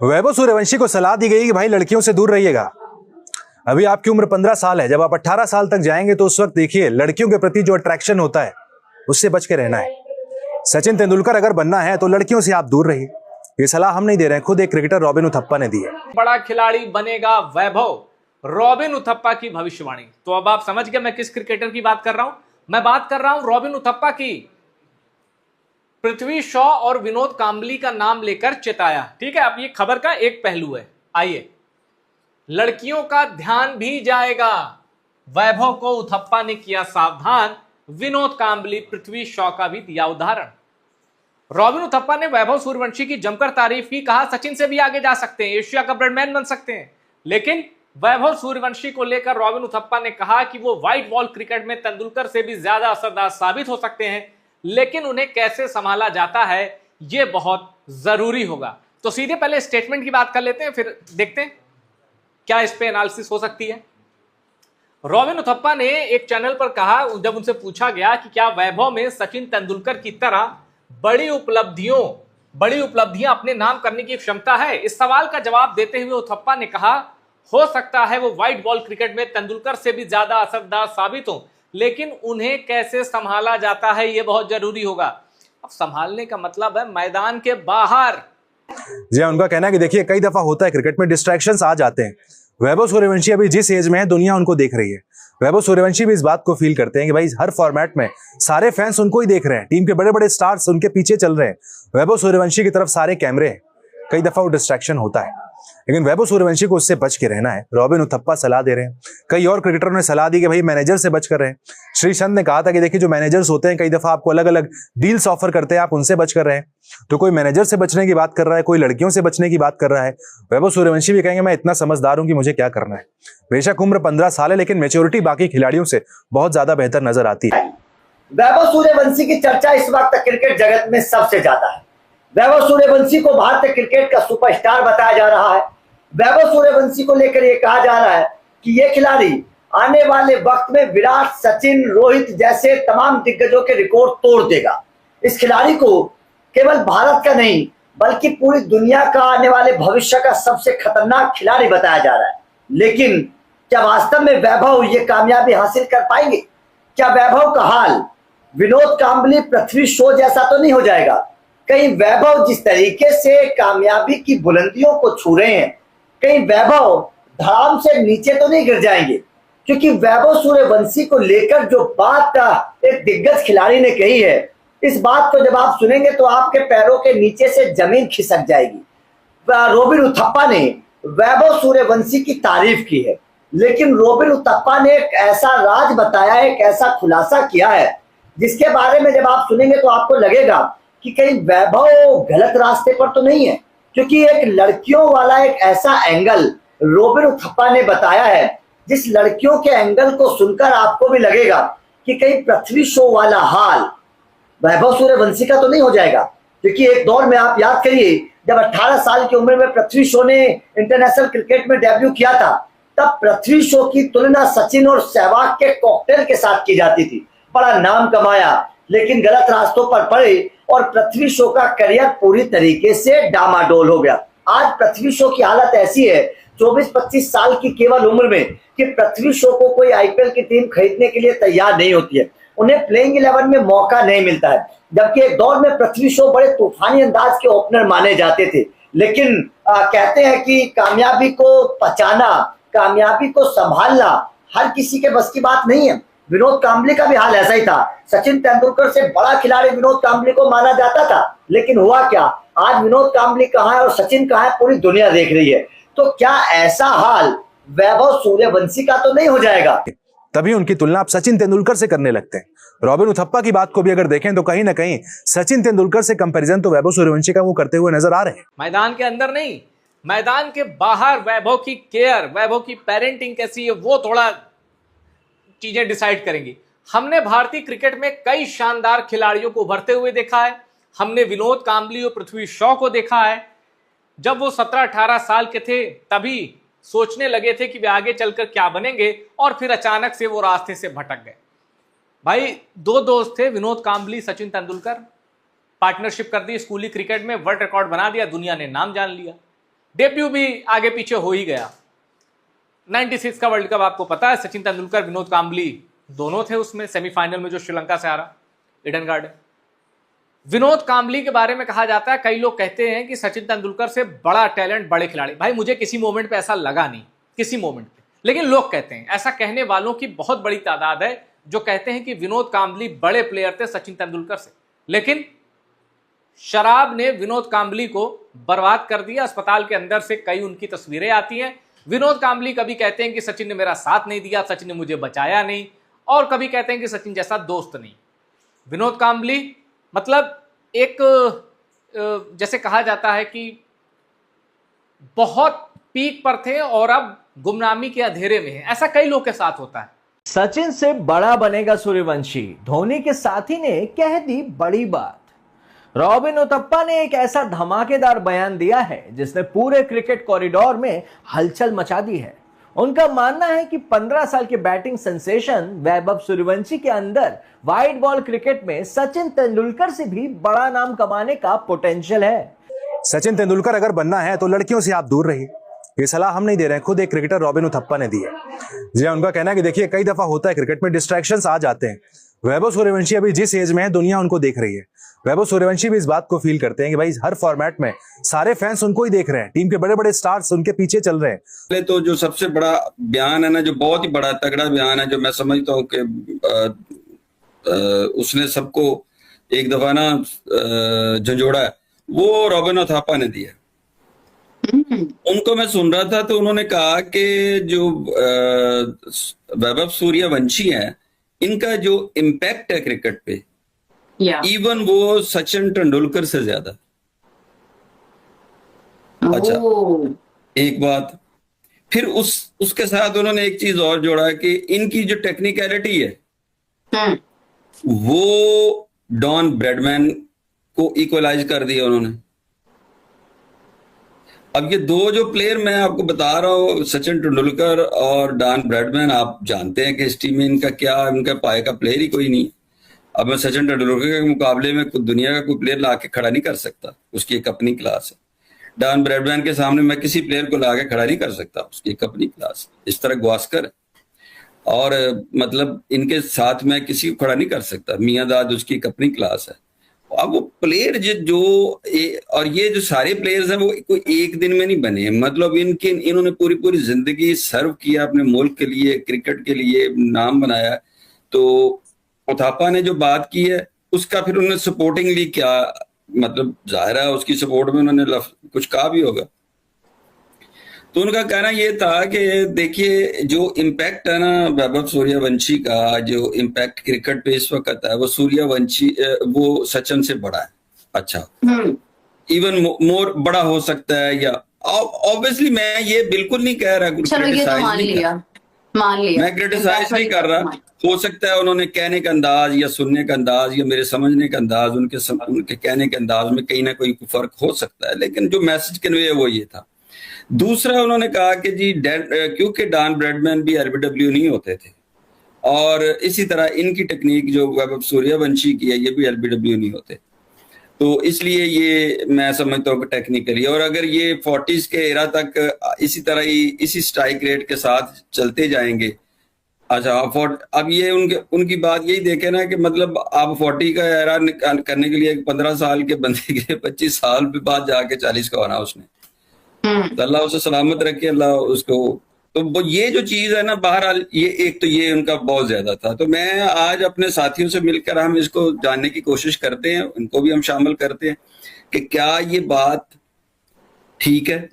वैभव सूर्यवंशी को सलाह दी गई कि भाई लड़कियों से दूर रहिएगा। अभी आपकी उम्र 15 साल है, जब आप 18 साल तक जाएंगे तो उस वक्त देखिए लड़कियों के प्रति जो अट्रैक्शन होता है उससे बच के रहना है। सचिन तेंदुलकर अगर बनना है तो लड़कियों से आप दूर रहिए। ये सलाह हम नहीं दे रहे हैं, खुद एक क्रिकेटर रॉबिन उथप्पा ने दी है। बड़ा खिलाड़ी बनेगा वैभव, रॉबिन उथप्पा की भविष्यवाणी। तो अब आप समझ गए मैं किस क्रिकेटर की बात कर रहा हूं। मैं बात कर रहा हूं रॉबिन उथप्पा की। पृथ्वी शॉ और विनोद कांबली का नाम लेकर चिताया। ठीक है, अब ये खबर का एक पहलू है। आइए, लड़कियों का ध्यान भी जाएगा। वैभव को उथप्पा ने किया सावधान, विनोद कांबली पृथ्वी शॉ का भी दिया उदाहरण। रॉबिन उथप्पा ने वैभव सूर्यवंशी की जमकर तारीफ की, कहा सचिन से भी आगे जा सकते हैं, एशिया का ब्रेडमैन बन सकते हैं। लेकिन वैभव सूर्यवंशी को लेकर रॉबिन उथप्पा ने कहा कि वो व्हाइट बॉल क्रिकेट में तेंदुलकर से भी ज्यादा असरदार साबित हो सकते हैं, लेकिन उन्हें कैसे संभाला जाता है यह बहुत जरूरी होगा। तो सीधे पहले स्टेटमेंट की बात कर लेते हैं, फिर देखते हैं क्या इस पे एनालिसिस हो सकती है। रॉबिन उथप्पा ने एक चैनल पर कहा, जब उनसे पूछा गया कि क्या वैभव में सचिन तेंदुलकर की तरह बड़ी उपलब्धियां अपने नाम करने की क्षमता है। इस सवाल का जवाब देते हुए उथप्पा ने कहा, हो सकता है वो व्हाइट बॉल क्रिकेट में तेंदुलकर से भी ज्यादा असरदार साबित हो, लेकिन उन्हें कैसे संभाला जाता है यह बहुत जरूरी होगा। अब संभालने का मतलब है मैदान के बाहर। जी हाँ, उनका कहना है कि देखिए कई दफा होता है क्रिकेट में डिस्ट्रैक्शंस आ जाते हैं। वैभव सूर्यवंशी अभी जिस एज में है दुनिया उनको देख रही है। वैभव सूर्यवंशी भी इस बात को फील करते हैं कि भाई हर फॉर्मेट में सारे फैंस उनको ही देख रहे हैं, टीम के बड़े बड़े स्टार्स उनके पीछे चल रहे हैं, वैभव सूर्यवंशी की तरफ सारे कैमरे हैं। कई दफा वो डिस्ट्रैक्शन होता है, लेकिन वैभव सूर्यवंशी को उससे बच के रहना है। रॉबिन उथप्पा सलाह दे रहे हैं, कई और क्रिकेटरों ने सलाह दी कि भाई मैनेजर से बच कर रहे हैं। श्रीसंत ने कहा था कि देखिए जो मैनेजर्स होते हैं कई दफा आपको अलग अलग डील्स ऑफर करते हैं, आप उनसे बच कर रहे हैं। तो कोई मैनेजर से बचने की बात कर रहा है, कोई लड़कियों से बचने की बात कर रहा है। वैभव सूर्यवंशी भी कहेंगे मैं इतना समझदार हूं कि मुझे क्या करना है। बेशक उम्र 15 साल है, लेकिन मेच्योरिटी बाकी खिलाड़ियों से बहुत ज्यादा बेहतर नजर आती है। वैभव सूर्यवंशी की चर्चा इस वक्त क्रिकेट जगत में सबसे ज्यादा है। वैभव सूर्यवंशी को भारतीय क्रिकेट का सुपरस्टार बताया जा रहा है। वैभव सूर्यवंशी को लेकर यह कहा जा रहा है कि यह खिलाड़ी आने वाले वक्त में विराट, सचिन, रोहित जैसे तमाम दिग्गजों के रिकॉर्ड तोड़ देगा। इस खिलाड़ी को केवल भारत का नहीं बल्कि पूरी दुनिया का आने वाले भविष्य का सबसे खतरनाक खिलाड़ी बताया जा रहा है। लेकिन क्या वास्तव में वैभव ये कामयाबी हासिल कर पाएंगे? क्या वैभव का हाल विनोद कांबली, पृथ्वी शॉ जैसा तो नहीं हो जाएगा? कहीं वैभव जिस तरीके से कामयाबी की बुलंदियों को छू रहे हैं, कहीं वैभव धड़ाम से नीचे तो नहीं गिर जाएंगे? क्योंकि वैभव सूर्यवंशी को लेकर जो बात एक दिग्गज खिलाड़ी ने कही है, इस बात को जब आप सुनेंगे तो आपके पैरों के नीचे से जमीन खिसक जाएगी। रॉबिन उथप्पा ने वैभव सूर्यवंशी की तारीफ की है, लेकिन रॉबिन उथप्पा ने एक ऐसा राज बताया, एक ऐसा खुलासा किया है जिसके बारे में जब आप सुनेंगे तो आपको लगेगा कि कहीं वैभव गलत रास्ते पर तो नहीं है। क्योंकि एक लड़कियों वाला एक ऐसा एंगल रॉबिन उथप्पा ने बताया है जिस लड़कियों के एंगल को सुनकर आपको भी लगेगा कि कहीं पृथ्वी शॉ वाला हाल वैभव सूर्यवंशी का तो नहीं हो जाएगा। क्योंकि एक दौर में आप याद करिए जब 18 साल की उम्र में पृथ्वी शॉ ने इंटरनेशनल क्रिकेट में डेब्यू किया था, तब पृथ्वी शॉ की तुलना सचिन और सहवाग के कॉकटेल के साथ की जाती थी। बड़ा नाम कमाया, लेकिन गलत रास्तों पर पड़े और पृथ्वी शॉ का करियर पूरी तरीके से डामाडोल हो गया। आज पृथ्वी शॉ की हालत ऐसी है 24-25 साल की केवल उम्र में कि पृथ्वी शॉ को कोई आईपीएल की टीम खरीदने के लिए तैयार नहीं होती है, उन्हें प्लेइंग 11 में मौका नहीं मिलता है। जबकि एक दौर में पृथ्वी शॉ बड़े तूफानी अंदाज के ओपनर माने जाते थे, लेकिन कहते हैं कि कामयाबी को पचाना, कामयाबी को संभालना हर किसी के बस की बात नहीं है। विनोद कांबली का भी हाल ऐसा ही था। सचिन तेंदुलकर से बड़ा खिलाड़ी विनोद कांबली को माना जाता था, लेकिन हुआ क्या, आज विनोद कांबली कहाँ है और सचिन कहाँ है पूरी दुनिया देख रही है। तो क्या ऐसा हाल वैभव सूर्यवंशी का तो नहीं हो जाएगा? तभी उनकी तुलना आप सचिन तेंदुलकर से करने लगते हैं। रॉबिन उथप्पा की बात को भी अगर देखें तो कहीं ना कहीं सचिन तेंदुलकर से कंपैरिजन तो वैभव सूर्यवंशी का वो करते हुए नजर आ रहे हैं। मैदान के अंदर नहीं, मैदान के बाहर वैभव की केयर, वैभव की पेरेंटिंग कैसी है वो थोड़ा चीजें डिसाइड करेंगी। हमने भारतीय क्रिकेट में कई शानदार खिलाड़ियों को उभरते हुए देखा है। हमने विनोद कांबली और पृथ्वी शॉ को देखा है। जब वो 17-18 साल के थे तभी सोचने लगे थे कि वे आगे चलकर क्या बनेंगे, और फिर अचानक से वो रास्ते से भटक गए। भाई दो दोस्त थे, विनोद कांबली, सचिन तेंदुलकर, पार्टनरशिप कर दी स्कूली क्रिकेट में, वर्ल्ड रिकॉर्ड बना दिया, दुनिया ने नाम जान लिया। डेब्यू भी आगे पीछे हो ही गया। 96 का वर्ल्ड कप आपको पता है, सचिन तेंदुलकर, विनोद कांबली दोनों थे उसमें, सेमीफाइनल में जो श्रीलंका से हारा ईडन गार्डन। विनोद कांबली के बारे में कहा जाता है, कई लोग कहते हैं कि सचिन तेंदुलकर से बड़ा टैलेंट, बड़े खिलाड़ी। भाई मुझे किसी मोमेंट पे ऐसा लगा नहीं, किसी मोमेंट पे, लेकिन लोग कहते हैं, ऐसा कहने वालों की बहुत बड़ी तादाद है जो कहते हैं कि विनोद कांबली बड़े प्लेयर थे सचिन तेंदुलकर से। लेकिन शराब ने विनोद कांबली को बर्बाद कर दिया। अस्पताल के अंदर से कई उनकी तस्वीरें आती हैं। विनोद कांबली कभी कहते हैं कि सचिन ने मेरा साथ नहीं दिया, सचिन ने मुझे बचाया नहीं, और कभी कहते हैं कि सचिन जैसा दोस्त नहीं। विनोद कांबली मतलब एक जैसे कहा जाता है कि बहुत पीक पर थे और अब गुमनामी के अंधेरे में हैं। ऐसा कई लोग के साथ होता है। सचिन से बड़ा बनेगा सूर्यवंशी, धोनी के साथी ने कह दी बड़ी बात। रॉबिन उथप्पा ने एक ऐसा धमाकेदार बयान दिया है जिसने पूरे क्रिकेट कॉरिडोर में हलचल मचा दी है। उनका मानना है कि 15 साल के बैटिंग सेंसेशन वैभव सूर्यवंशी के अंदर वाइड बॉल क्रिकेट में सचिन तेंदुलकर से भी बड़ा नाम कमाने का पोटेंशियल है। सचिन तेंदुलकर अगर बनना है तो लड़कियों से आप दूर रहिए। ये सलाह हम नहीं दे रहे हैं, खुद एक क्रिकेटर रॉबिन उथप्पा ने दी है। जी हाँ, उनका कहना है कि देखिए कई दफा होता है क्रिकेट में डिस्ट्रैक्शंस आ जाते हैं। वैभव सूर्यवंशी अभी जिस एज में है दुनिया उनको देख रही है। वैभव सूर्यवंशी भी इस बात को फील करते हैं कि भाई हर फॉर्मेट में सारे फैंस उनको ही देख रहे हैं, टीम के बड़े बड़े स्टार्स उनके पीछे चल रहे हैं। पहले तो जो सबसे बड़ा बयान है ना, जो बहुत ही बड़ा तगड़ा बयान है, जो मैं समझता हूँ कि उसने सबको एक दफा ना झंझोड़ा है, वो रॉबिन उथप्पा ने दिया। उनको मैं सुन रहा था तो उन्होंने कहा कि जो वैभव सूर्यवंशी है, इनका जो इम्पैक्ट है क्रिकेट पे, इवन वो सचिन तेंदुलकर से ज्यादा। अच्छा, एक बात फिर उसके साथ उन्होंने एक चीज और जोड़ा कि इनकी जो टेक्निकलिटी है वो डॉन ब्रैडमैन को इक्वलाइज कर दिया उन्होंने। अब ये दो जो प्लेयर मैं आपको बता रहा हूँ, सचिन तेंदुलकर और डॉन ब्रैडमैन, आप जानते हैं कि इस टीम में इनका क्या, इनका पाए का प्लेयर ही कोई नहीं। अब मैं सचिन तेंदुलकर के मुकाबले में दुनिया का कोई प्लेयर ला के खड़ा नहीं कर सकता, उसकी एक अपनी क्लास है। डॉन ब्रैडमैन के सामने मैं किसी प्लेयर को ला के खड़ा नहीं कर सकता, उसकी एक अपनी क्लास है। इस तरह गावस्कर और मतलब इनके साथ मैं किसी को खड़ा नहीं कर सकता। मियां दाद उसकी एक अपनी क्लास है। अब वो प्लेयर और ये जो सारे प्लेयर्स हैं वो कोई एक दिन में नहीं बने, मतलब इन्होंने पूरी पूरी जिंदगी सर्व किया अपने मुल्क के लिए, क्रिकेट के लिए नाम बनाया। तो उथप्पा ने जो बात की है उसका फिर उन्होंने सपोर्टिंगली क्या, मतलब जाहिर है उसकी सपोर्ट में उन्होंने कुछ कहा भी होगा। तो उनका कहना ये था कि देखिए जो इम्पैक्ट है ना वैभव सूर्यवंशी का, जो इम्पैक्ट क्रिकेट पे इस वक्त है, वो सूर्यवंशी वो सचिन से बड़ा है। अच्छा, इवन मोर बड़ा हो सकता है, या ऑब्वियसली मैं ये बिल्कुल नहीं कह रहा, मैं क्रिटिसाइज नहीं कर रहा। हो सकता है उन्होंने कहने का अंदाज या सुनने का अंदाज या मेरे समझने का अंदाज, उनके कहने के अंदाज में कहीं ना कोई फर्क हो सकता है, लेकिन जो मैसेज कन्वे है वो ये था। दूसरा उन्होंने कहा कि जी क्योंकि डॉन ब्रैडमैन भी एलबीडब्ल्यू नहीं होते थे, और इसी तरह इनकी टेक्निक जो वैभव सूर्यवंशी की है ये भी एलबीडब्ल्यू नहीं होते, तो इसलिए ये मैं समझता हूँ कि टेक्निकली, और अगर ये 40s के एरा तक इसी तरह ही इसी स्ट्राइक रेट के साथ चलते जाएंगे। अच्छा, अब ये उनकी बात यही देखे ना कि मतलब आप 40 का एरा करने के लिए 15 साल के बंदे के 25 साल बाद जाके 40 का होना उसने, तो अल्लाह उसे सलामत रखे, अल्लाह उसको। तो ये जो चीज है ना, बहरहाल ये एक तो ये उनका बहुत ज्यादा था। तो मैं आज अपने साथियों से मिलकर हम इसको जानने की कोशिश करते हैं, उनको भी हम शामिल करते हैं कि क्या ये बात ठीक है।